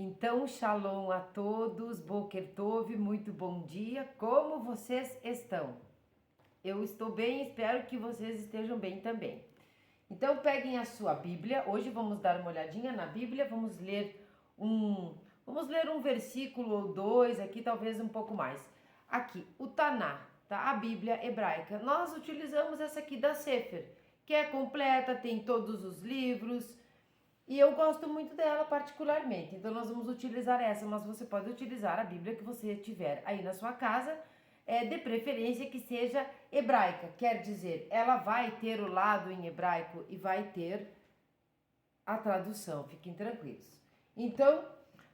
Então, shalom a todos, Boker Tov, muito bom dia, como vocês estão? Eu estou bem, espero que vocês estejam bem também. Então, peguem a sua Bíblia, hoje vamos dar uma olhadinha na Bíblia, vamos ler um versículo ou dois aqui, talvez um pouco mais. Aqui, o Taná, tá? A Bíblia hebraica. Nós utilizamos essa aqui da Sefer, que é completa, tem todos os livros, e eu gosto muito dela particularmente, então nós vamos utilizar essa, mas você pode utilizar a Bíblia que você tiver aí na sua casa, de preferência que seja hebraica, quer dizer, ela vai ter o lado em hebraico e vai ter a tradução, fiquem tranquilos. Então,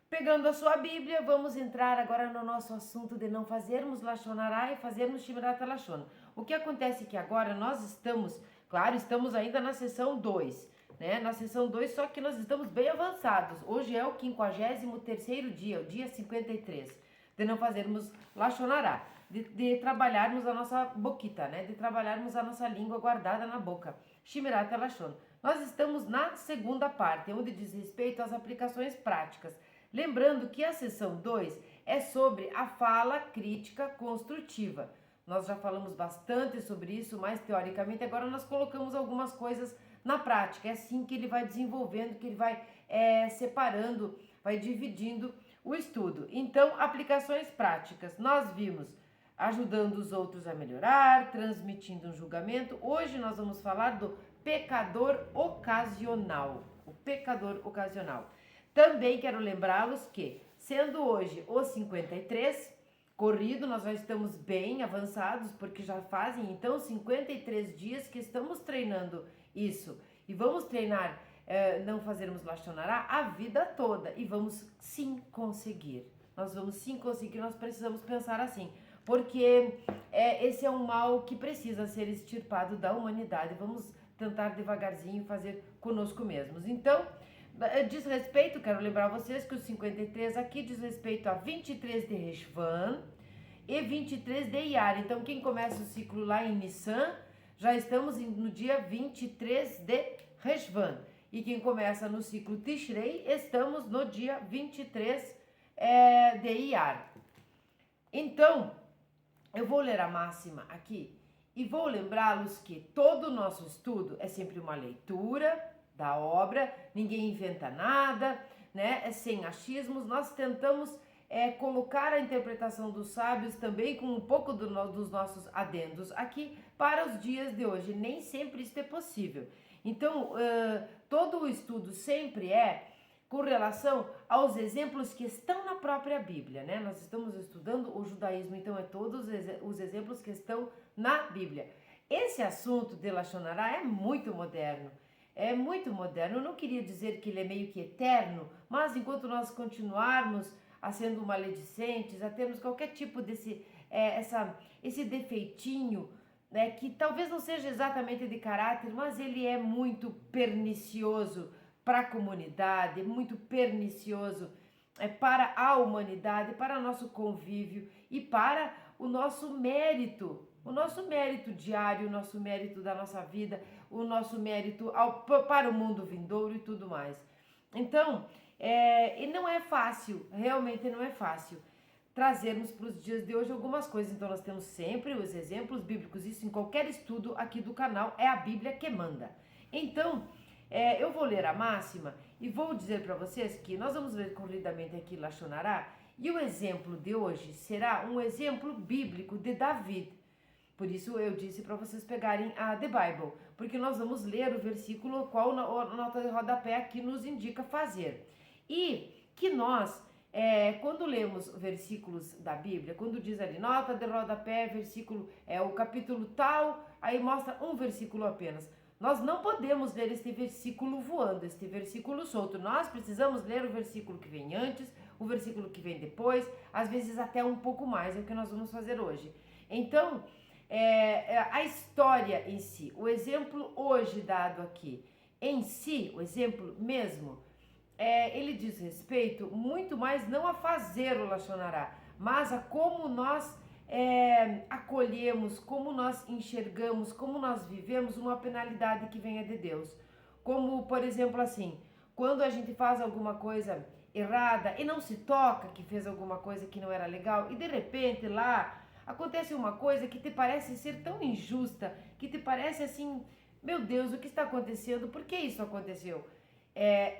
pegando a sua Bíblia, vamos entrar agora no nosso assunto de não fazermos Lashon Hara e fazermos Shmirat HaLashon. O que acontece é que agora nós estamos ainda na sessão 2, né? Na sessão 2, só que nós estamos bem avançados. Hoje é o 53º dia, o dia 53, de não fazermos Lashon Hara, de trabalharmos a nossa boquita, né? De trabalharmos a nossa língua guardada na boca. Shmirat HaLashon. Nós estamos na segunda parte, onde diz respeito às aplicações práticas. Lembrando que a sessão 2 é sobre a fala crítica construtiva. Nós já falamos bastante sobre isso, mas teoricamente agora nós colocamos algumas coisas na prática. É assim que ele vai desenvolvendo, que ele vai separando, vai dividindo o estudo. Então, aplicações práticas. Nós vimos ajudando os outros a melhorar, transmitindo um julgamento. Hoje nós vamos falar do pecador ocasional. O pecador ocasional. Também quero lembrá-los que, sendo hoje o 53 corrido, nós já estamos bem avançados, porque já fazem então 53 dias que estamos treinando isso. E vamos treinar, não fazermos Lashon Hara a vida toda. E vamos sim conseguir. Nós vamos sim conseguir, nós precisamos pensar assim. Porque esse é um mal que precisa ser extirpado da humanidade. Vamos tentar devagarzinho fazer conosco mesmos. Então, diz respeito, quero lembrar vocês que o 53 aqui diz respeito a 23 de Reshvan e 23 de Iyar. Então, quem começa o ciclo lá em Nissan, já estamos no dia 23 de Reshvan. E quem começa no ciclo Tishrei, estamos no dia 23 de Iyar. Então, eu vou ler a máxima aqui e vou lembrá-los que todo o nosso estudo é sempre uma leitura da obra, ninguém inventa nada, né? É sem achismos. Nós tentamos colocar a interpretação dos sábios também com um pouco dos nossos adendos aqui para os dias de hoje. Nem sempre isso é possível. Então, todo o estudo sempre é com relação aos exemplos que estão na própria Bíblia, né? Nós estamos estudando o judaísmo, então todos os exemplos que estão na Bíblia. Esse assunto de Lashon Hara é muito moderno. É muito moderno. Eu não queria dizer que ele é meio que eterno, mas enquanto nós continuarmos a sendo maledicentes, a termos qualquer tipo esse defeitinho, né, que talvez não seja exatamente de caráter, mas ele é muito pernicioso para a comunidade, muito pernicioso para a humanidade, para o nosso convívio e para o nosso mérito diário, o nosso mérito da nossa vida, o nosso mérito para o mundo vindouro e tudo mais. Então, e não é fácil, realmente não é fácil trazermos para os dias de hoje algumas coisas. Então, nós temos sempre os exemplos bíblicos, isso em qualquer estudo aqui do canal, é a Bíblia que manda. Então, eu vou ler a máxima e vou dizer para vocês que nós vamos ler corridamente aqui Lashon Hara, e o exemplo de hoje será um exemplo bíblico de David. Por isso eu disse para vocês pegarem a The Bible, porque nós vamos ler o versículo qual a nota de rodapé aqui nos indica fazer. E que nós, quando lemos versículos da Bíblia, quando diz ali nota de rodapé, versículo, o capítulo tal, aí mostra um versículo apenas. Nós não podemos ler este versículo voando, este versículo solto. Nós precisamos ler o versículo que vem antes, o versículo que vem depois, às vezes até um pouco mais, é o que nós vamos fazer hoje. Então, a história em si, o exemplo hoje dado aqui, em si, o exemplo mesmo, ele diz respeito muito mais não a fazer o Lashon Hara, mas a como nós acolhemos, como nós enxergamos, como nós vivemos uma penalidade que venha de Deus. Como, por exemplo, assim, quando a gente faz alguma coisa errada e não se toca que fez alguma coisa que não era legal e de repente lá acontece uma coisa que te parece ser tão injusta, que te parece assim, meu Deus, o que está acontecendo? Por que isso aconteceu?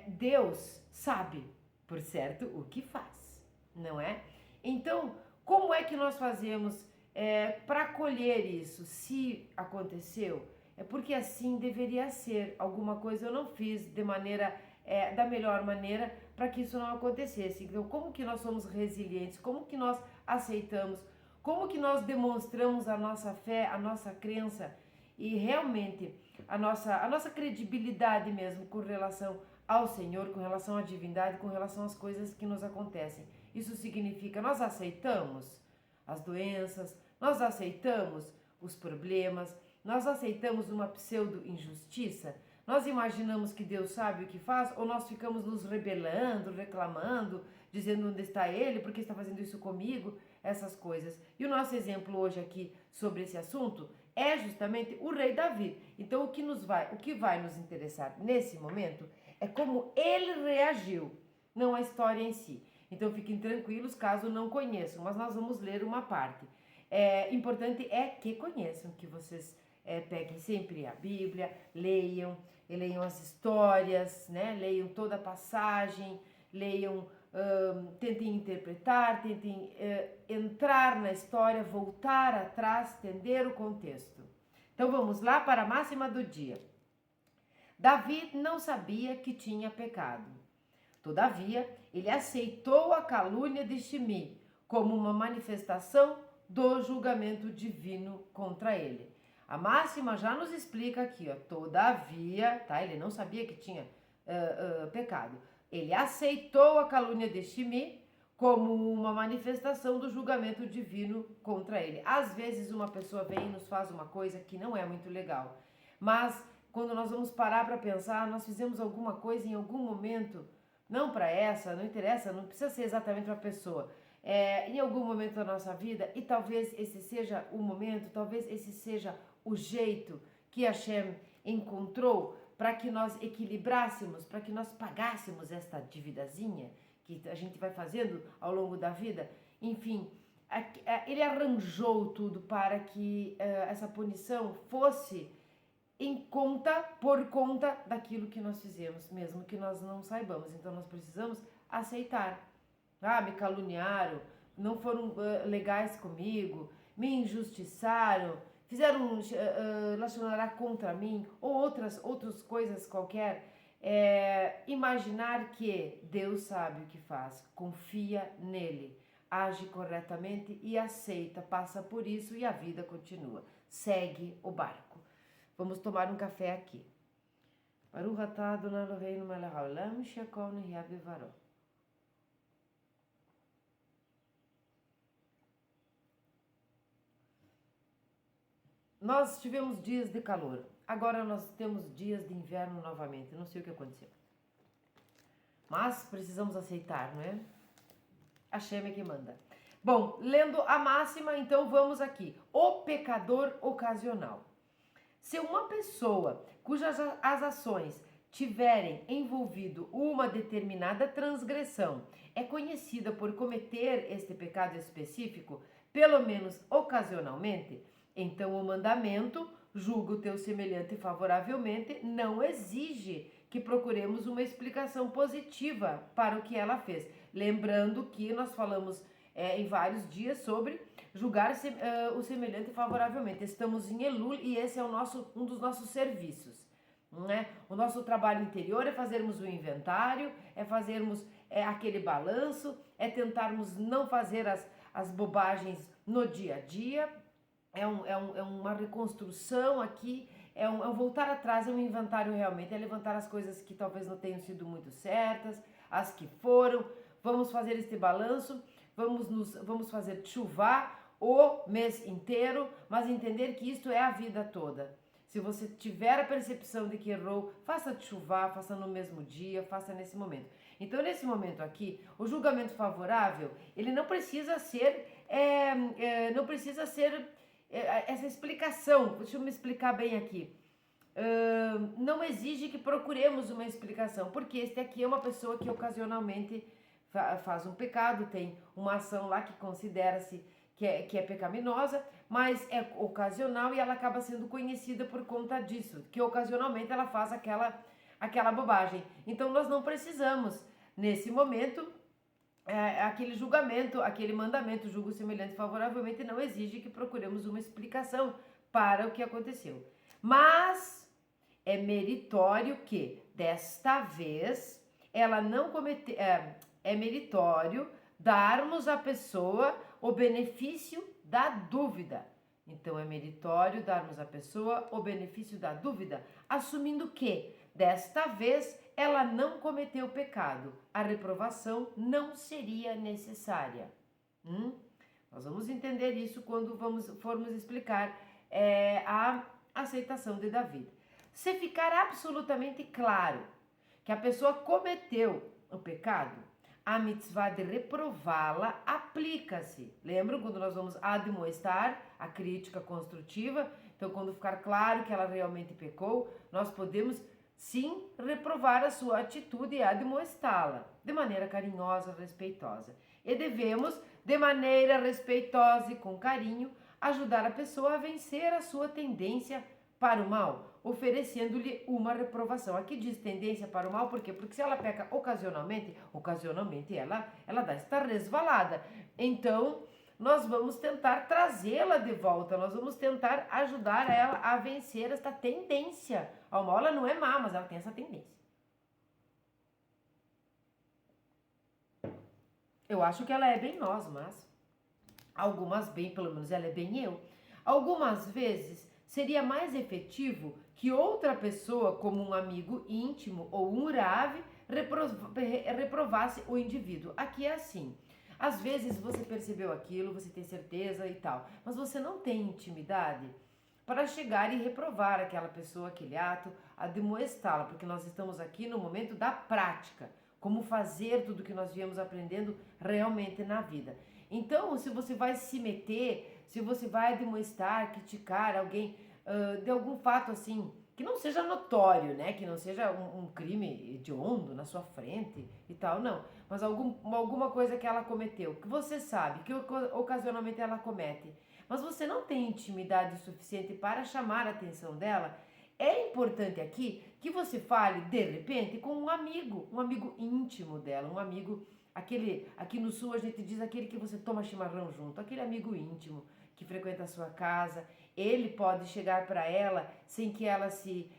Deus sabe, por certo, o que faz, não é? Então, como é que nós fazemos para acolher isso? Se aconteceu, é porque assim deveria ser. Alguma coisa eu não fiz de maneira, da melhor maneira para que isso não acontecesse. Então, como que nós somos resilientes? Como que nós aceitamos? Como que nós demonstramos a nossa fé, a nossa crença e realmente a nossa credibilidade mesmo com relação ao Senhor, com relação à divindade, com relação às coisas que nos acontecem? Isso significa nós aceitamos as doenças, nós aceitamos os problemas, nós aceitamos uma pseudo-injustiça, nós imaginamos que Deus sabe o que faz ou nós ficamos nos rebelando, reclamando, dizendo onde está Ele, por que está fazendo isso comigo, essas coisas. E o nosso exemplo hoje aqui sobre esse assunto é justamente o rei Davi. Então o que vai nos interessar nesse momento é como ele reagiu, não a história em si. Então fiquem tranquilos caso não conheçam, mas nós vamos ler uma parte. Importante é que conheçam, que vocês peguem sempre a Bíblia, leiam as histórias, né? Leiam toda a passagem, tentem interpretar, tentem entrar na história, voltar atrás, entender o contexto. Então vamos lá para a máxima do dia. Davi não sabia que tinha pecado. Todavia, ele aceitou a calúnia de Shimei como uma manifestação do julgamento divino contra ele. A máxima já nos explica aqui, ó, todavia, tá? Ele não sabia que tinha pecado. Ele aceitou a calúnia de Shimei como uma manifestação do julgamento divino contra ele. Às vezes uma pessoa vem e nos faz uma coisa que não é muito legal, mas quando nós vamos parar para pensar, nós fizemos alguma coisa em algum momento, não para essa, não interessa, não precisa ser exatamente para a pessoa, em algum momento da nossa vida, e talvez esse seja o momento, talvez esse seja o jeito que Hashem encontrou para que nós equilibrássemos, para que nós pagássemos esta dívidazinha que a gente vai fazendo ao longo da vida. Enfim, ele arranjou tudo para que essa punição fosse por conta daquilo que nós fizemos, mesmo que nós não saibamos. Então nós precisamos aceitar. Me caluniaram, não foram legais comigo, me injustiçaram, fizeram relacionar contra mim, ou outras coisas qualquer. Imaginar que Deus sabe o que faz, confia nele, age corretamente e aceita, passa por isso e a vida continua, segue o barco. Vamos tomar um café aqui. Baruch atah Adonai Eloheinu melech haolam she'kol nihya bivaro. Nós tivemos dias de calor, agora nós temos dias de inverno novamente, não sei o que aconteceu. Mas precisamos aceitar, não é? Hashem é que manda. Bom, lendo a máxima, então vamos aqui. O pecador ocasional. Se uma pessoa cujas as ações tiverem envolvido uma determinada transgressão é conhecida por cometer este pecado específico, pelo menos ocasionalmente, então o mandamento, julga o teu semelhante favoravelmente, não exige que procuremos uma explicação positiva para o que ela fez. Lembrando que nós falamos em vários dias sobre julgar o semelhante favoravelmente. Estamos em Elul e esse é um dos nossos serviços. Né? O nosso trabalho interior é fazermos o inventário, é fazermos aquele balanço, é tentarmos não fazer as bobagens no dia a dia. É uma reconstrução aqui, é um voltar atrás, é um inventário realmente, é levantar as coisas que talvez não tenham sido muito certas, as que foram. Vamos fazer este balanço, vamos fazer chuva o mês inteiro, mas entender que isto é a vida toda. Se você tiver a percepção de que errou, faça chuva, faça no mesmo dia, faça nesse momento. Então, nesse momento aqui, o julgamento favorável, ele não precisa ser, essa explicação. Deixa eu me explicar bem aqui. Não exige que procuremos uma explicação, porque este aqui é uma pessoa que ocasionalmente faz um pecado, tem uma ação lá que considera-se que é pecaminosa, mas é ocasional e ela acaba sendo conhecida por conta disso, que ocasionalmente ela faz aquela bobagem. Então nós não precisamos, nesse momento, aquele julgamento, aquele mandamento, julgo semelhante favoravelmente, não exige que procuremos uma explicação para o que aconteceu. Mas é meritório que, desta vez, ela não cometeu. É meritório darmos à pessoa o benefício da dúvida. Então, é meritório darmos à pessoa o benefício da dúvida, assumindo que, desta vez, ela não cometeu pecado. A reprovação não seria necessária. Nós vamos entender isso quando formos explicar a aceitação de Davi. Se ficar absolutamente claro que a pessoa cometeu o pecado, a mitzvah de reprová-la aplica-se. Lembram quando nós vamos admoestar a crítica construtiva? Então, quando ficar claro que ela realmente pecou, nós podemos sim reprovar a sua atitude e admoestá-la de maneira carinhosa, respeitosa. E devemos, de maneira respeitosa e com carinho, ajudar a pessoa a vencer a sua tendência para o mal, oferecendo-lhe uma reprovação. Aqui diz tendência para o mal, por quê? Porque se ela peca ocasionalmente ela dá esta resvalada. Então, nós vamos tentar trazê-la de volta, nós vamos tentar ajudar ela a vencer esta tendência ao mal. Ela não é má, mas ela tem essa tendência. Eu acho que ela é bem nós, mas algumas bem, pelo menos ela é bem eu. Algumas vezes seria mais efetivo que outra pessoa, como um amigo íntimo ou um Rav, reprovasse o indivíduo. Aqui é assim. Às vezes você percebeu aquilo, você tem certeza e tal, mas você não tem intimidade para chegar e reprovar aquela pessoa, aquele ato, admoestá-la, porque nós estamos aqui no momento da prática, como fazer tudo que nós viemos aprendendo realmente na vida. Então, se você vai se meter, se você vai admoestar, criticar alguém de algum fato assim, que não seja notório, né? Que não seja um crime hediondo na sua frente e tal, não. Mas alguma coisa que ela cometeu, que você sabe, que ocasionalmente ela comete, mas você não tem intimidade suficiente para chamar a atenção dela, é importante aqui que você fale, de repente, com um amigo íntimo dela, um amigo, aqui no sul a gente diz aquele que você toma chimarrão junto, aquele amigo íntimo que frequenta a sua casa. Ele pode chegar para ela sem que ela se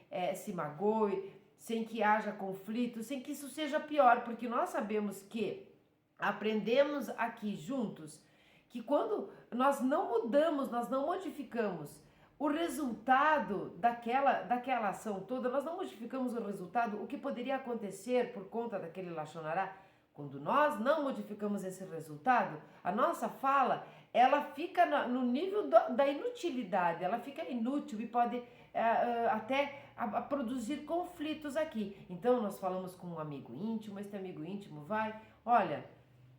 magoe, sem que haja conflito, sem que isso seja pior, porque nós sabemos que aprendemos aqui juntos que quando nós não mudamos, nós não modificamos o resultado daquela ação toda, nós não modificamos o resultado, o que poderia acontecer por conta daquele Lashon Hará. Quando nós não modificamos esse resultado, a nossa fala, ela fica no nível da inutilidade, ela fica inútil e pode até produzir conflitos aqui. Então, nós falamos com um amigo íntimo, este amigo íntimo vai, olha,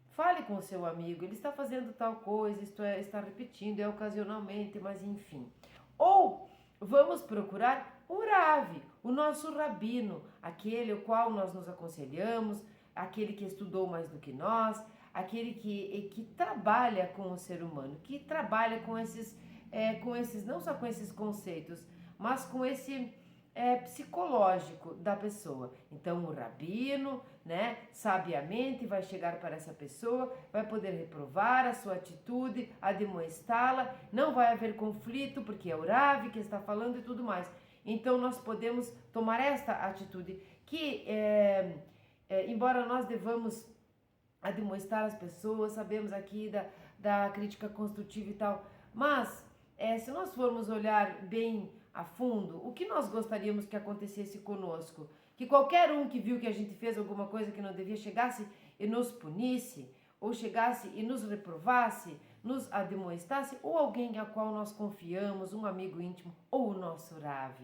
fale com o seu amigo, ele está fazendo tal coisa, está repetindo, é ocasionalmente, mas enfim. Ou vamos procurar um Rav, o nosso rabino, aquele o qual nós nos aconselhamos, aquele que estudou mais do que nós, aquele que trabalha com o ser humano, que trabalha com esses, não só com esses conceitos, mas com esse psicológico da pessoa. Então o rabino, né, sabiamente vai chegar para essa pessoa, vai poder reprovar a sua atitude, admoestá-la, não vai haver conflito, porque é o Rav que está falando e tudo mais. Então nós podemos tomar esta atitude que embora nós devamos admoestar as pessoas, sabemos aqui da crítica construtiva e tal, mas se nós formos olhar bem a fundo, o que nós gostaríamos que acontecesse conosco? Que qualquer um que viu que a gente fez alguma coisa que não devia chegasse e nos punisse, ou chegasse e nos reprovasse, nos admoestasse, ou alguém a qual nós confiamos, um amigo íntimo, ou o nosso Rav.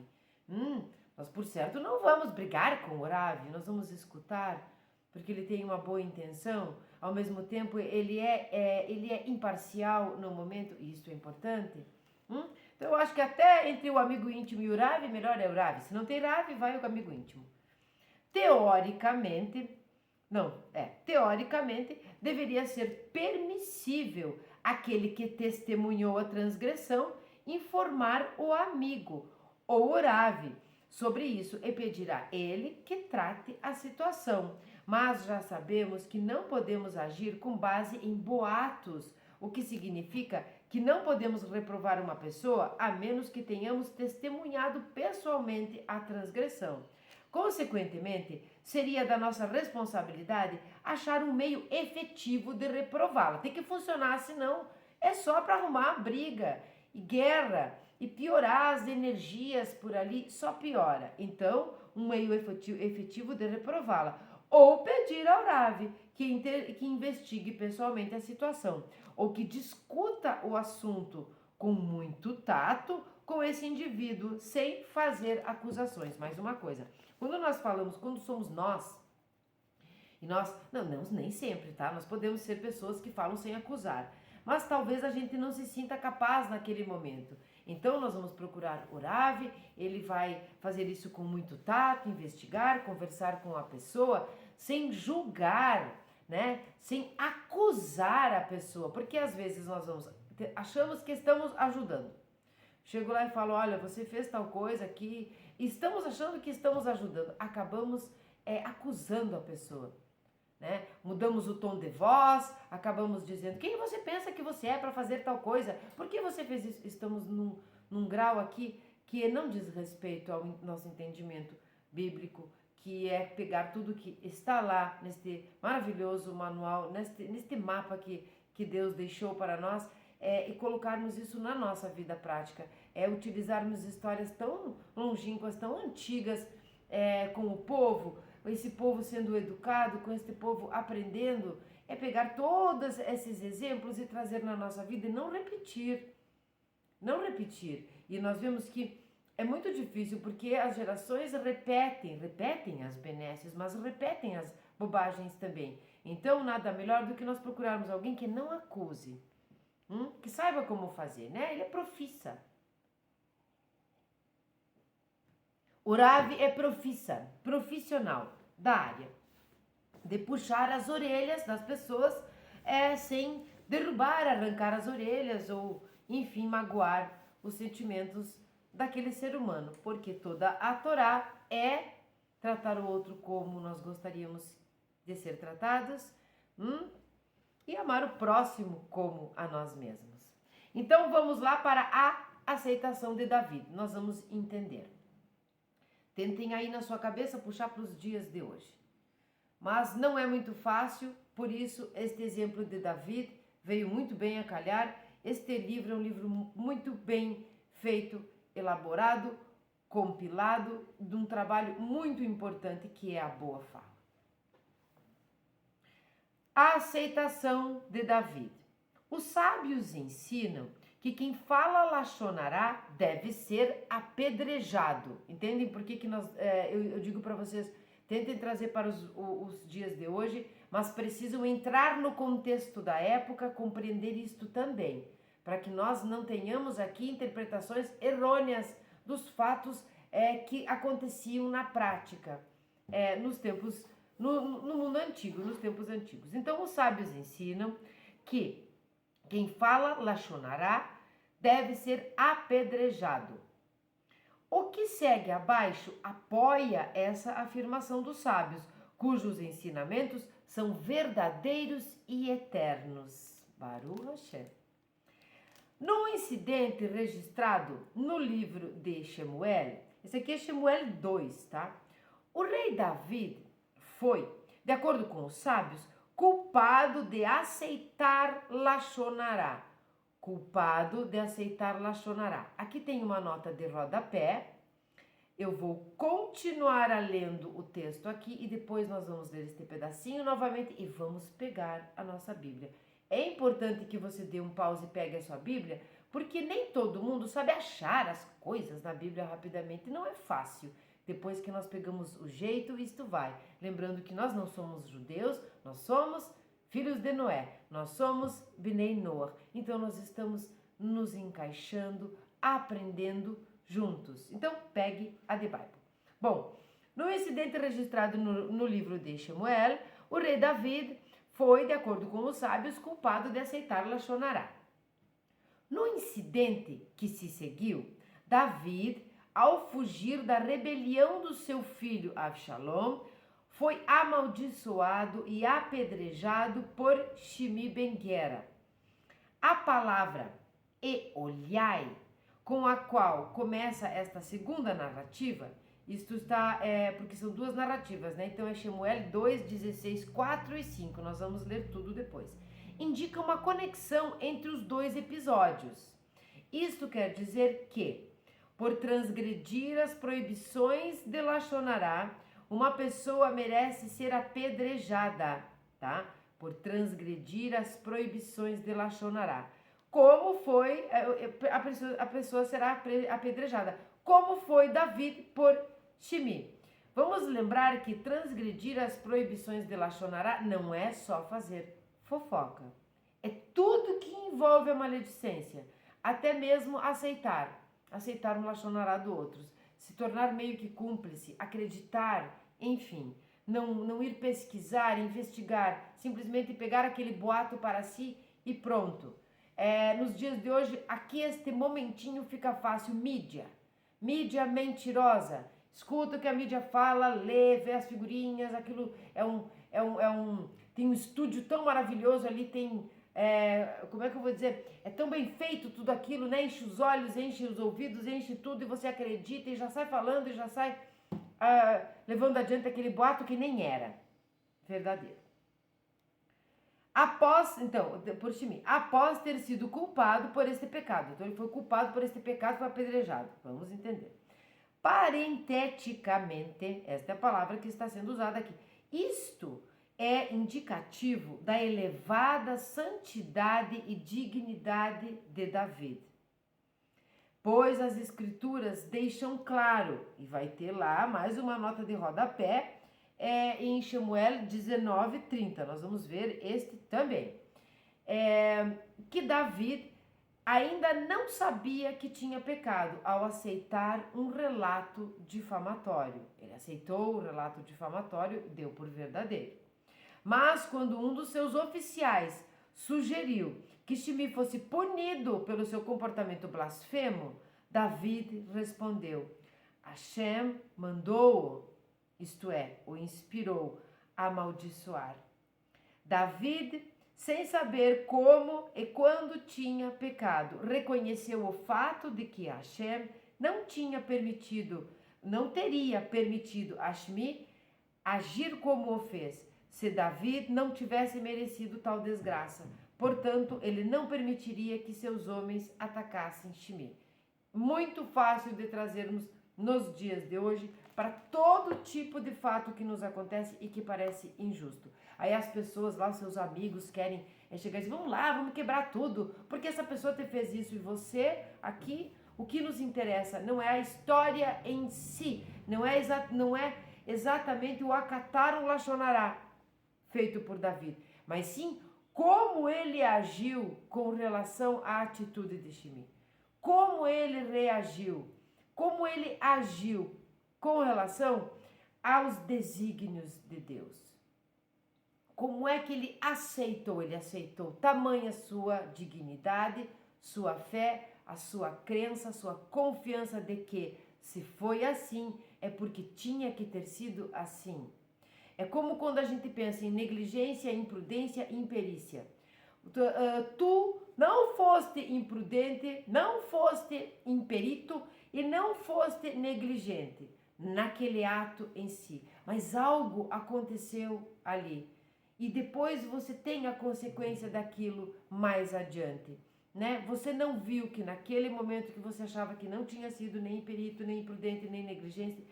Nós, por certo, não vamos brigar com o Rav, nós vamos escutar, porque ele tem uma boa intenção, ao mesmo tempo ele é imparcial no momento, e isso é importante. Então eu acho que até entre o amigo íntimo e o Rav, melhor é o Rav. Se não tem Rav, vai o amigo íntimo. Teoricamente, teoricamente, deveria ser permissível aquele que testemunhou a transgressão informar o amigo ou o Rav sobre isso e pedir a ele que trate a situação. Mas já sabemos que não podemos agir com base em boatos, o que significa que não podemos reprovar uma pessoa a menos que tenhamos testemunhado pessoalmente a transgressão. Consequentemente, seria da nossa responsabilidade achar um meio efetivo de reprová-la. Tem que funcionar, senão é só para arrumar briga e guerra e piorar as energias por ali, só piora. Então, um meio efetivo de reprová-la. Ou pedir ao Rav que investigue pessoalmente a situação, ou que discuta o assunto com muito tato com esse indivíduo, sem fazer acusações. Mais uma coisa, quando nós falamos, quando somos nós, e nós, não, nem sempre, tá? Nós podemos ser pessoas que falam sem acusar, mas talvez a gente não se sinta capaz naquele momento. Então nós vamos procurar o Rav, ele vai fazer isso com muito tato, investigar, conversar com a pessoa, sem julgar, né? Sem acusar a pessoa, porque às vezes nós achamos que estamos ajudando. Chego lá e falo, olha, você fez tal coisa aqui, estamos achando que estamos ajudando, acabamos acusando a pessoa. Né? Mudamos o tom de voz, acabamos dizendo, quem você pensa que você é para fazer tal coisa? Por que você fez isso? Estamos num grau aqui que não diz respeito ao nosso entendimento bíblico, que é pegar tudo que está lá neste maravilhoso manual, neste mapa que Deus deixou para nós, e colocarmos isso na nossa vida prática, utilizarmos histórias tão longínquas, tão antigas com o povo, esse povo sendo educado, com esse povo aprendendo, pegar todos esses exemplos e trazer na nossa vida e não repetir. Não repetir. E nós vemos que é muito difícil porque as gerações repetem as benesses, mas repetem as bobagens também. Então, nada melhor do que nós procurarmos alguém que não acuse, que saiba como fazer, né? Ele é profissa. O Rav é profissional da área de puxar as orelhas das pessoas sem derrubar, arrancar as orelhas ou, enfim, magoar os sentimentos daquele ser humano, porque toda a Torá é tratar o outro como nós gostaríamos de ser tratados e amar o próximo como a nós mesmos. Então vamos lá para a aceitação de Davi. Nós vamos entender. Tentem aí na sua cabeça puxar para os dias de hoje. Mas não é muito fácil, por isso este exemplo de Davi veio muito bem a calhar. Este livro é um livro muito bem feito, elaborado, compilado, de um trabalho muito importante que é a boa fala. A aceitação de Davi. Os sábios ensinam que quem fala lachonará deve ser apedrejado. Entendem por que eu digo para vocês, tentem trazer para os dias de hoje, mas precisam entrar no contexto da época, compreender isto também, para que nós não tenhamos aqui interpretações errôneas dos fatos que aconteciam na prática, nos tempos, no mundo antigo, nos tempos antigos. Então, os sábios ensinam que quem fala lachonará deve ser apedrejado. O que segue abaixo apoia essa afirmação dos sábios, cujos ensinamentos são verdadeiros e eternos. Baruch Hashem. No incidente registrado no livro de Shemuel, esse aqui é Shemuel 2, tá? O rei Davi foi, de acordo com os sábios, culpado de aceitar lachonará. Culpado de aceitar lachonará. Aqui tem uma nota de rodapé. Eu vou continuar lendo o texto aqui e depois nós vamos ler este pedacinho novamente e vamos pegar a nossa Bíblia. É importante que você dê um pause e pegue a sua Bíblia, porque nem todo mundo sabe achar as coisas na Bíblia rapidamente. Não é fácil. Depois que nós pegamos o jeito, isto vai. Lembrando que nós não somos judeus, nós somos filhos de Noé, nós somos Bnei Noach. Então nós estamos nos encaixando, aprendendo juntos. Então pegue a The Bible. Bom, no incidente registrado no livro de Shemuel, O rei David foi, de acordo com os sábios, culpado de aceitar Lashon Hará. No incidente que se seguiu, David, ao fugir da rebelião do seu filho Absalom, foi amaldiçoado e apedrejado por Shimi ben Gera. A palavra "e olhai", com a qual começa esta segunda narrativa, isto está, porque são duas narrativas, né? Então é Shemuel 2, 16, 4 e 5, nós vamos ler tudo depois. Indica uma conexão entre os dois episódios. Isto quer dizer que, por transgredir as proibições de Lashon Hará, uma pessoa merece ser apedrejada, tá? Por transgredir as proibições de Lashon Hará. Como foi, a pessoa será apedrejada. Como foi David por Shimi. Vamos lembrar que transgredir as proibições de Lashon Hará não é só fazer fofoca. É tudo que envolve a maledicência. Até mesmo aceitar um Lashon Hará do outro. Se tornar meio que cúmplice, acreditar, enfim. Não ir pesquisar, investigar, simplesmente pegar aquele boato para si e pronto. Nos dias de hoje, aqui este momentinho fica fácil. Mídia mentirosa. Escuta o que a mídia fala, lê, vê as figurinhas, aquilo tem um estúdio tão maravilhoso ali, tem, como é que eu vou dizer, é tão bem feito tudo aquilo, né? Enche os olhos, enche os ouvidos, enche tudo e você acredita e já sai falando e já sai levando adiante aquele boato que nem era verdadeiro. Após ter sido culpado por este pecado, então ele foi culpado por este pecado, foi apedrejado, vamos entender. Parenteticamente, esta é a palavra que está sendo usada aqui, isto é indicativo da elevada santidade e dignidade de David. Pois as escrituras deixam claro, e vai ter lá mais uma nota de rodapé, em Shemuel 19:30, nós vamos ver este também, que David ainda não sabia que tinha pecado ao aceitar um relato difamatório. Ele aceitou o relato difamatório, deu por verdadeiro. Mas quando um dos seus oficiais sugeriu que Shimi fosse punido pelo seu comportamento blasfemo, David respondeu: Hashem mandou-o, isto é, o inspirou a amaldiçoar. David, sem saber como e quando tinha pecado, reconheceu o fato de que Hashem não teria permitido a Shimi agir como o fez, se David não tivesse merecido tal desgraça. Portanto, ele não permitiria que seus homens atacassem Shimi. Muito fácil de trazermos nos dias de hoje para todo tipo de fato que nos acontece e que parece injusto. Aí as pessoas lá, seus amigos, querem chegar e dizer, vamos lá, vamos quebrar tudo, porque essa pessoa te fez isso. E você, aqui, o que nos interessa não é a história em si, não é exatamente o acatar um Lashon Hará feito por David, mas sim como ele agiu com relação à atitude de Shimi. Como ele reagiu, como ele agiu com relação aos desígnios de Deus. Como é que ele aceitou? Ele aceitou tamanha sua dignidade, sua fé, a sua crença, a sua confiança de que se foi assim, é porque tinha que ter sido assim. É como quando a gente pensa em negligência, imprudência e imperícia. Tu não foste imprudente, não foste imperito e não foste negligente naquele ato em si, mas algo aconteceu ali e depois você tem a consequência daquilo mais adiante, né? Você não viu que naquele momento que você achava que não tinha sido nem imperito, nem imprudente, nem negligente,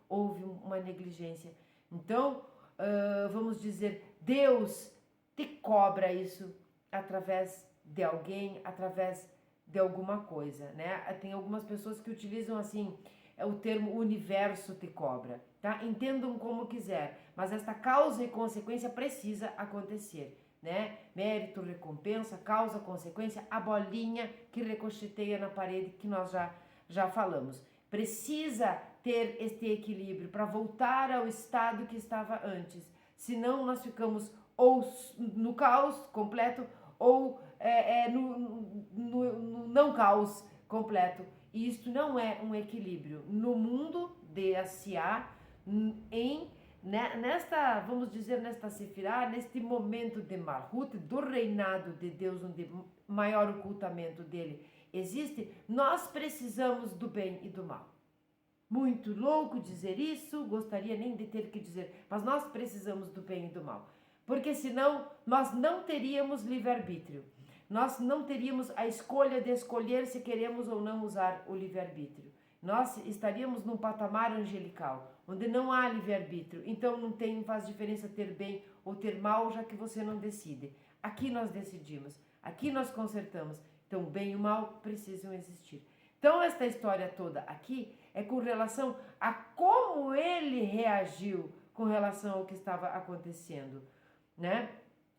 houve uma negligência. Então, vamos dizer, Deus te cobra isso através de alguém, através de alguma coisa, né? Tem algumas pessoas que utilizam assim o termo universo te cobra, tá? Entendam como quiser, mas esta causa e consequência precisa acontecer, né? Mérito, recompensa, causa, consequência, a bolinha que ricocheteia na parede que nós já falamos. Precisa ter este equilíbrio para voltar ao estado que estava antes. senão nós ficamos ou no caos completo ou no não caos completo. E isto não é um equilíbrio. No mundo de Asiá, nesta, vamos dizer, nesta Sefirá, neste momento de Malhut, do reinado de Deus, onde maior ocultamento dele existe, nós precisamos do bem e do mal. Muito louco dizer isso, gostaria nem de ter que dizer, mas nós precisamos do bem e do mal, porque senão nós não teríamos livre-arbítrio, nós não teríamos a escolha de escolher se queremos ou não usar o livre-arbítrio. Nós estaríamos num patamar angelical, onde não há livre-arbítrio, então não faz diferença ter bem ou ter mal, já que você não decide. Aqui nós decidimos, aqui nós consertamos, então o bem e o mal precisam existir. Então esta história toda aqui é com relação a como ele reagiu com relação ao que estava acontecendo, né?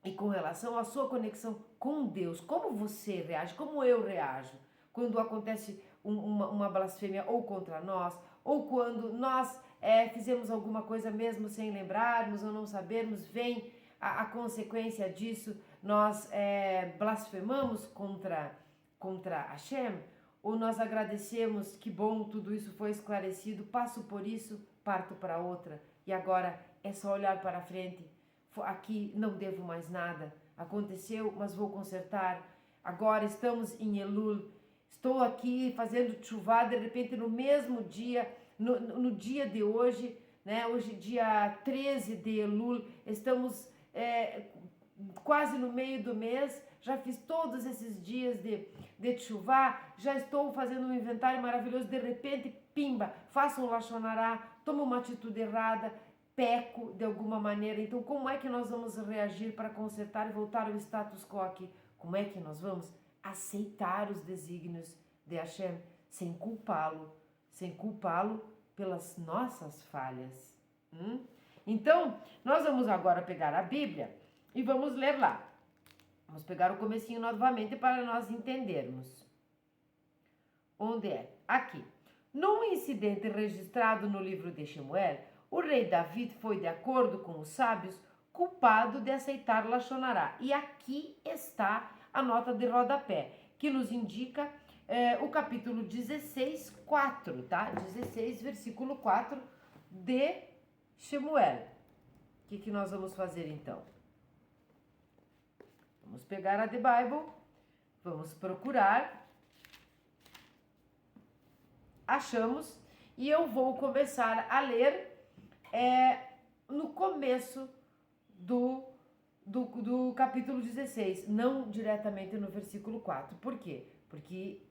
E com relação à sua conexão com Deus, como você reage, como eu reajo quando acontece uma blasfêmia ou contra nós, ou quando nós fizemos alguma coisa mesmo sem lembrarmos ou não sabermos, vem a consequência disso, nós blasfemamos contra Hashem, ou nós agradecemos, que bom, tudo isso foi esclarecido, passo por isso, parto para outra, e agora é só olhar para frente, aqui não devo mais nada, aconteceu, mas vou consertar, agora estamos em Elul, estou aqui fazendo chuvá, de repente no mesmo dia, no dia de hoje, né? Hoje dia 13 de Elul, estamos quase no meio do mês, já fiz todos esses dias de chuvá, já estou fazendo um inventário maravilhoso, de repente, pimba, faço um lashon hará, tomo uma atitude errada, peco de alguma maneira. Então, como é que nós vamos reagir para consertar e voltar ao status quo aqui? Como é que nós vamos aceitar os desígnios de Hashem sem culpá-lo pelas nossas falhas? Então, nós vamos agora pegar a Bíblia e vamos ler lá. Vamos pegar o comecinho novamente para nós entendermos. Onde é? Aqui. Num incidente registrado no livro de Shemuel, o rei David foi, de acordo com os sábios, culpado de aceitar lashon hará. E aqui está a nota de rodapé, que nos indica o capítulo 16, 4, tá? 16, versículo 4 de Shemuel. O que nós vamos fazer então? Vamos pegar a The Bible, vamos procurar, achamos, e eu vou começar a ler no começo do capítulo 16, não diretamente no versículo 4. Por quê? Porque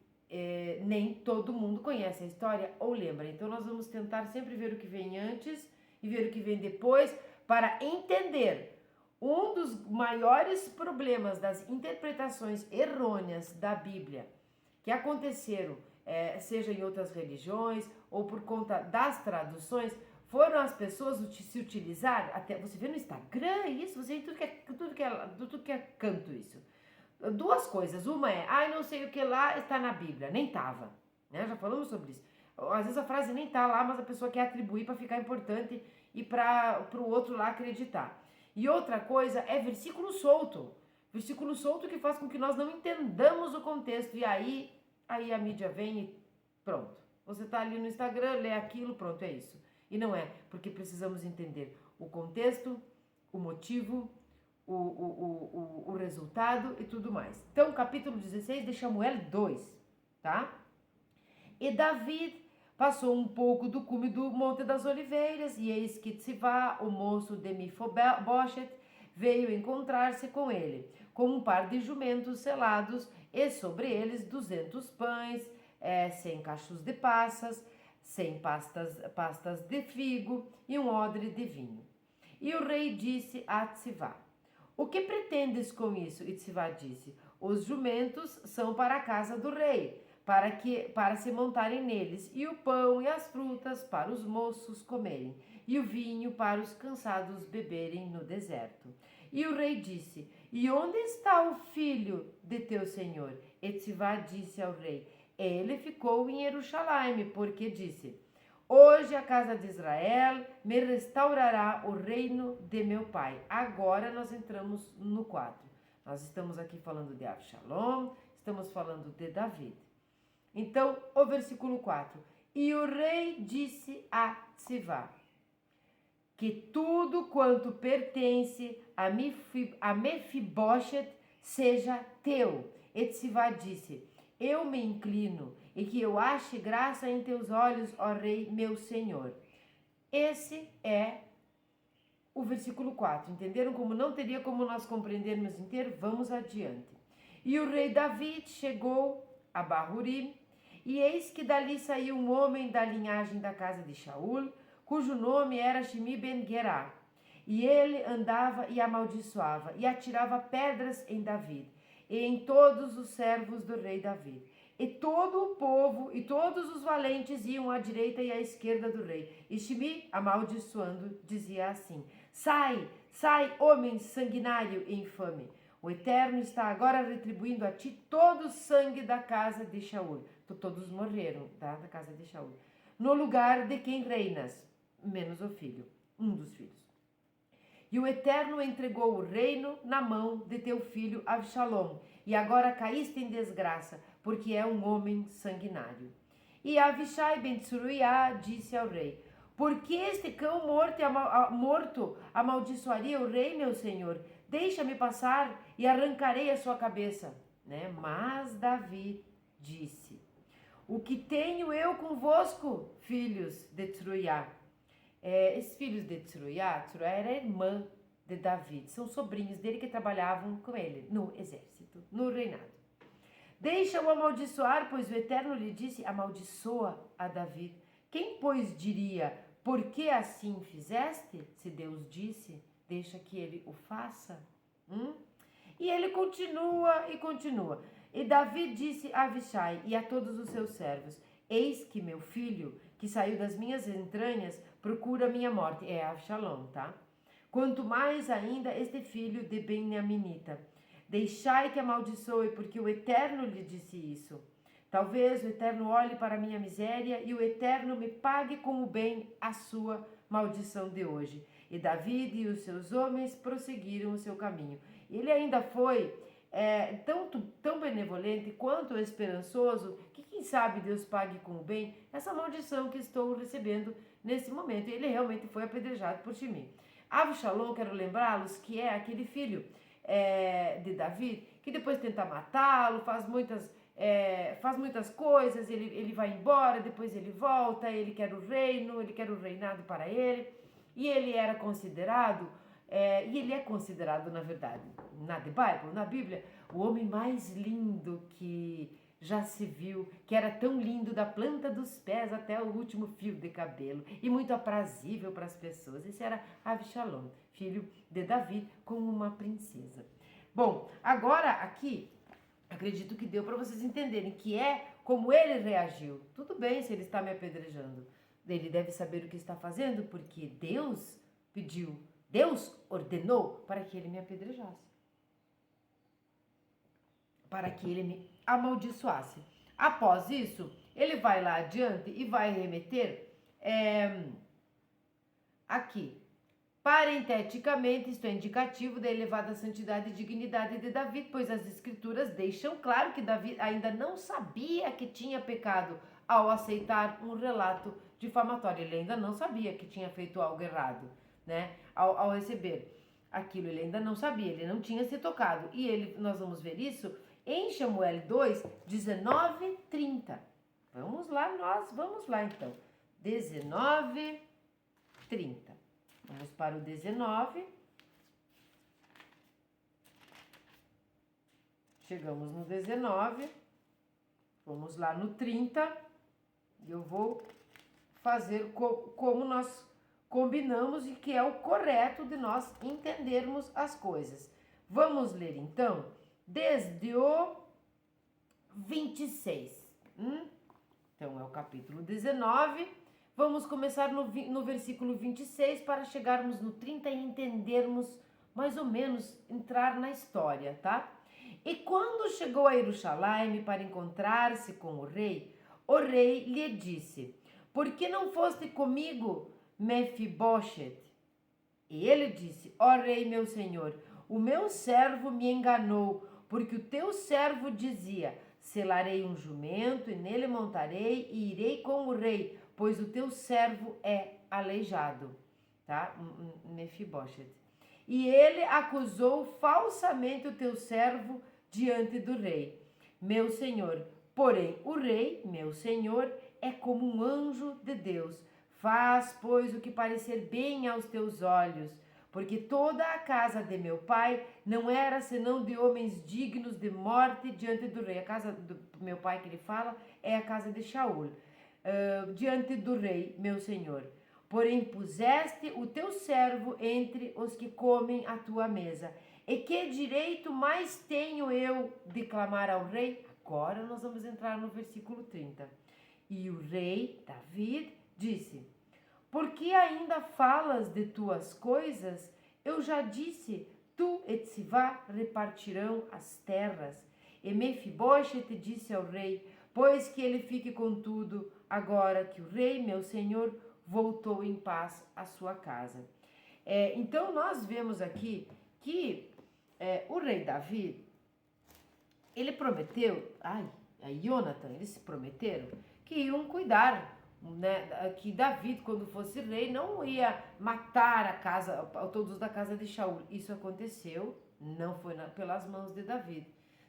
nem todo mundo conhece a história ou lembra. Então nós vamos tentar sempre ver o que vem antes e ver o que vem depois para entender. Um dos maiores problemas das interpretações errôneas da Bíblia que aconteceram, seja em outras religiões ou por conta das traduções, foram as pessoas se utilizar, até você vê no Instagram isso, você vê tudo que é canto isso. Duas coisas, uma não sei o que lá está na Bíblia, nem estava, né? Já falamos sobre isso. Às vezes a frase nem está lá, mas a pessoa quer atribuir para ficar importante e para o outro lá acreditar. E outra coisa é versículo solto que faz com que nós não entendamos o contexto, e aí a mídia vem e pronto. Você está ali no Instagram, lê aquilo, pronto, é isso. E não é, porque precisamos entender o contexto, o motivo, o resultado e tudo mais. Então, capítulo 16 de Shemuel 2, tá? E David passou um pouco do cume do Monte das Oliveiras, e eis que Tzivá, o moço de Mefiboshet, veio encontrar-se com ele, com um par de jumentos selados, e sobre eles 200 pães, 100 cachos de passas, 100 pastas de figo e um odre de vinho. E o rei disse a Tzivá: o que pretendes com isso? E Tzivá disse: os jumentos são para a casa do rei, para se montarem neles, e o pão e as frutas para os moços comerem, e o vinho para os cansados beberem no deserto. E o rei disse: e onde está o filho de teu senhor? E Tzivá disse ao rei: ele ficou em Jerusalém, porque disse: Hoje a casa de Israel me restaurará o reino de meu pai. Agora nós entramos no 4. Nós estamos aqui falando de Absalom, estamos falando de Davi. Então, o versículo 4. E o rei disse a Tsivá, que tudo quanto pertence a Mefibosheth seja teu. E Tsivá disse, eu me inclino e que eu ache graça em teus olhos, ó rei, meu senhor. Esse é o versículo 4. Entenderam como não teria como nós compreendermos inteiro? Vamos adiante. E o rei Davi chegou a Bahurim, e eis que dali saiu um homem da linhagem da casa de Shaul, cujo nome era Shimi ben Gerá. E ele andava e amaldiçoava, e atirava pedras em Davi, e em todos os servos do rei Davi. E todo o povo e todos os valentes iam à direita e à esquerda do rei. E Shimi, amaldiçoando, dizia assim, sai, sai, homem sanguinário e infame. O Eterno está agora retribuindo a ti todo o sangue da casa de Shaul. Todos morreram, tá? Da casa de Shaul. No lugar de quem reinas, menos o filho, um dos filhos. E o Eterno entregou o reino na mão de teu filho Absalom. E agora caíste em desgraça, porque é um homem sanguinário. E Avishai ben Tsuruiá disse ao rei, por que este cão morto amaldiçoaria o rei, meu senhor? Deixa-me passar e arrancarei a sua cabeça. Né? Mas Davi disse, o que tenho eu convosco, filhos de Tsuruiá? Esses filhos de Tsuruiá era irmã de Davi, são sobrinhos dele que trabalhavam com ele no exército, no reinado. Deixa-o amaldiçoar, pois o Eterno lhe disse, amaldiçoa a Davi. Quem, pois, diria, por que assim fizeste? Se Deus disse, deixa que ele o faça. E ele continua e continua. E Davi disse a Avishai e a todos os seus servos, eis que meu filho, que saiu das minhas entranhas, procura minha morte. É Absalom, tá? Quanto mais ainda este filho de Benjaminita. Deixai que amaldiçoe, porque o Eterno lhe disse isso. Talvez o Eterno olhe para a minha miséria e o Eterno me pague com o bem a sua maldição de hoje. E Davi e os seus homens prosseguiram o seu caminho. Ele ainda foi tão benevolente quanto esperançoso que quem sabe Deus pague com o bem essa maldição que estou recebendo nesse momento. Ele realmente foi apedrejado por Shimi. Absalom, quero lembrá-los que é aquele filho de Davi, que depois tenta matá-lo, faz muitas coisas, ele vai embora, depois ele volta, ele quer o reino, ele quer o reinado para ele, e ele era considerado, e ele é considerado, na verdade, na Bíblia, o homem mais lindo que já se viu, que era tão lindo da planta dos pés até o último fio de cabelo, e muito aprazível para as pessoas. Esse era Absalom, filho de Davi, com uma princesa. Bom, agora aqui, acredito que deu para vocês entenderem que é como ele reagiu. Tudo bem se ele está me apedrejando. Ele deve saber o que está fazendo, porque Deus pediu, Deus ordenou para que ele me apedrejasse. Para que ele me amaldiçoasse. Após isso, ele vai lá adiante e vai remeter aqui. Parenteticamente, isto é indicativo da elevada santidade e dignidade de Davi, pois as escrituras deixam claro que Davi ainda não sabia que tinha pecado ao aceitar um relato difamatório. Ele ainda não sabia que tinha feito algo errado, né? Ao receber aquilo, ele ainda não sabia, ele não tinha se tocado. E nós vamos ver isso em Samuel 2, 19, 30. Vamos lá então. 19, 30. Vamos para o 19. Chegamos no 19. Vamos lá no 30. E eu vou fazer como nós combinamos e que é o correto de nós entendermos as coisas. Vamos ler então desde o 26. Então é o capítulo 19. Vamos começar no versículo 26 para chegarmos no 30 e entendermos mais ou menos, entrar na história, tá? E quando chegou a Jerusalém para encontrar-se com o rei lhe disse, Por que não foste comigo, Mefibosheth? E ele disse: ó rei meu senhor, o meu servo me enganou, porque o teu servo dizia: selarei um jumento e nele montarei e irei com o rei, pois o teu servo é aleijado. Tá? Mefibosheth. E ele acusou falsamente o teu servo diante do rei, meu senhor. Porém, o rei, meu senhor, é como um anjo de Deus. Faz, pois, o que parecer bem aos teus olhos, porque toda a casa de meu pai não era senão de homens dignos de morte diante do rei. A casa do meu pai que ele fala é a casa de Shaul, diante do rei, meu senhor. Porém, puseste o teu servo entre os que comem a tua mesa. E que direito mais tenho eu de clamar ao rei? Agora nós vamos entrar no versículo 30. E o rei David disse: por que ainda falas de tuas coisas? Eu já disse, tu e Tzivá repartirão as terras. E Mefibosheth disse ao rei: pois que ele fique com tudo, agora que o rei, meu senhor, voltou em paz à sua casa. Então nós vemos aqui que o rei Davi, ele prometeu, a Jonathan, eles se prometeram que iam cuidar, né, que Davi, quando fosse rei, não ia matar todos da casa de Shaul. Isso aconteceu, não foi pelas mãos de Davi,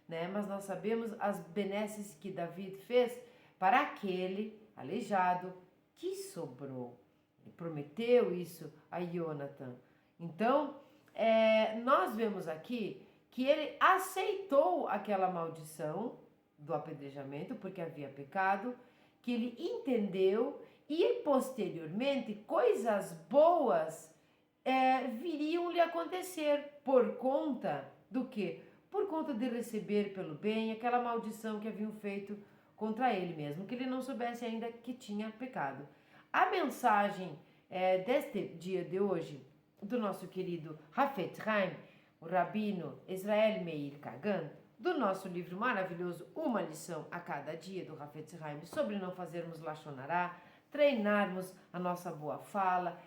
né? Mas nós sabemos as benesses que Davi fez para aquele aleijado que sobrou. Ele prometeu isso a Jonathan. Então, nós vemos aqui que ele aceitou aquela maldição do apedrejamento, porque havia pecado, que ele entendeu e posteriormente coisas boas viriam lhe acontecer por conta do quê? Por conta de receber pelo bem aquela maldição que haviam feito contra ele mesmo, que ele não soubesse ainda que tinha pecado. A mensagem deste dia de hoje, do nosso querido Hafetz Haim, o rabino Israel Meir Kagan, do nosso livro maravilhoso Uma Lição a Cada Dia, do Hafetz Haim, sobre não fazermos lachonará, treinarmos a nossa boa fala,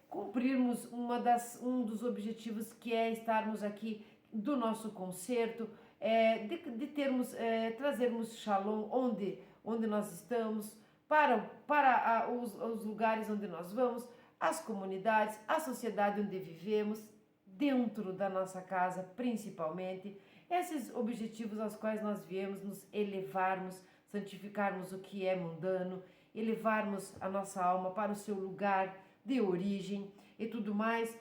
cumprirmos um dos objetivos que é estarmos aqui do nosso concerto, de trazermos shalom onde nós estamos, para os lugares onde nós vamos, as comunidades, a sociedade onde vivemos, dentro da nossa casa principalmente. Esses objetivos aos quais nós viemos nos elevarmos, santificarmos o que é mundano, elevarmos a nossa alma para o seu lugar de origem e tudo mais.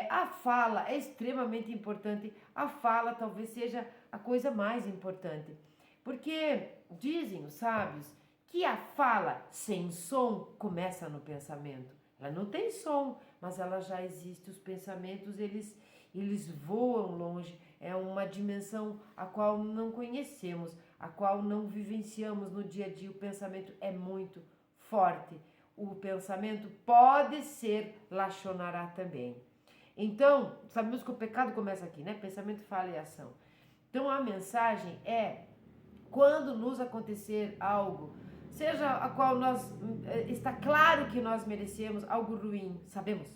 A fala é extremamente importante. A fala talvez seja a coisa mais importante, porque dizem os sábios que a fala sem som começa no pensamento. Ela não tem som, mas ela já existe. Os pensamentos, eles voam longe. É uma dimensão a qual não conhecemos, a qual não vivenciamos no dia a dia. O pensamento é muito forte. O pensamento pode ser lachonará também. Então, sabemos que o pecado começa aqui, né? Pensamento, fala e ação. Então, a mensagem é: quando nos acontecer algo, seja a qual está claro que nós merecemos algo ruim, sabemos.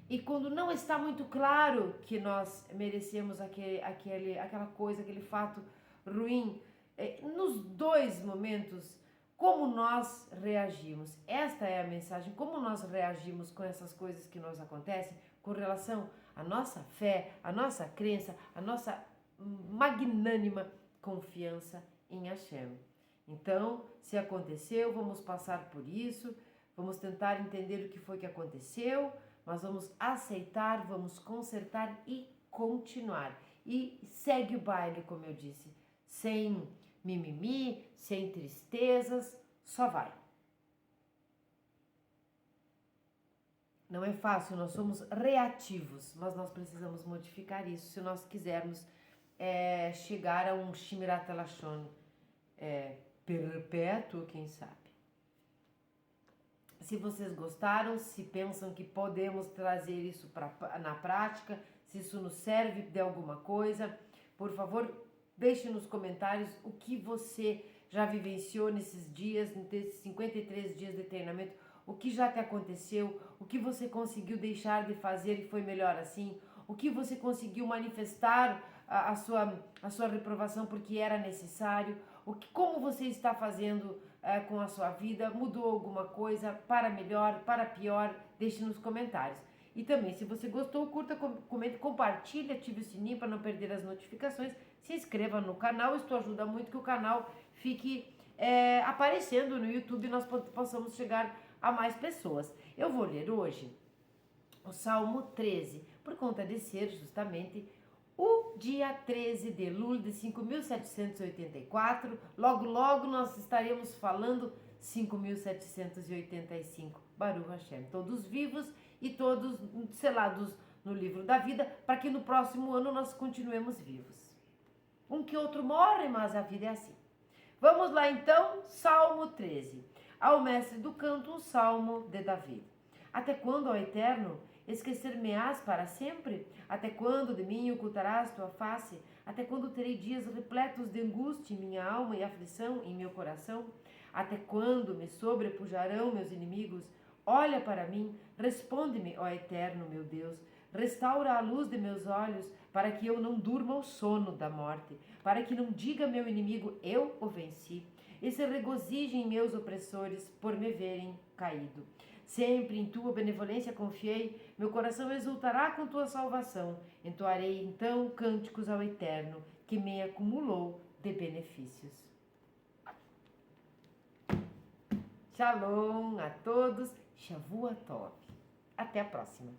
E quando não está muito claro que nós merecemos aquela coisa, aquele fato ruim, nos dois momentos, como nós reagimos? Esta é a mensagem, como nós reagimos com essas coisas que nos acontecem, com relação à nossa fé, à nossa crença, à nossa magnânima confiança em Hashem. Então, se aconteceu, vamos passar por isso, vamos tentar entender o que foi que aconteceu, mas vamos aceitar, vamos consertar e continuar. E segue o baile, como eu disse, sem mimimi, sem tristezas, só vai. Não é fácil, nós somos reativos, mas nós precisamos modificar isso se nós quisermos chegar a um Shmirat Lashon perpétuo, quem sabe. Se vocês gostaram, se pensam que podemos trazer isso na prática, se isso nos serve de alguma coisa, por favor, deixe nos comentários o que você já vivenciou nesses dias, nesses 53 dias de treinamento, o que já te aconteceu, o que você conseguiu deixar de fazer e foi melhor assim, o que você conseguiu manifestar a sua reprovação porque era necessário, como você está fazendo com a sua vida, mudou alguma coisa para melhor, para pior, deixe nos comentários. E também, se você gostou, curta, comente, compartilhe, ative o sininho para não perder as notificações, se inscreva no canal, isso ajuda muito que o canal fique aparecendo no YouTube e nós possamos chegar a mais pessoas. Eu vou ler hoje o Salmo 13, por conta de ser justamente o dia 13 de Elul de 5.784. Logo, logo nós estaremos falando 5.785. Baruch Hashem, todos vivos e todos selados no livro da vida, para que no próximo ano nós continuemos vivos. Um que outro morre, mas a vida é assim. Vamos lá então, Salmo 13. Ao mestre do canto, um salmo de Davi. Até quando, ó Eterno, esquecer-me-ás para sempre? Até quando de mim ocultarás tua face? Até quando terei dias repletos de angústia em minha alma e aflição em meu coração? Até quando me sobrepujarão meus inimigos? Olha para mim, responde-me, ó Eterno, meu Deus. Restaura a luz de meus olhos, para que eu não durma o sono da morte, para que não diga meu inimigo, eu o venci, e se regozijem meus opressores por me verem caído. Sempre em tua benevolência confiei, meu coração exultará com tua salvação. Entoarei então cânticos ao Eterno, que me acumulou de benefícios. Shalom a todos, Shavua Tov. Até a próxima.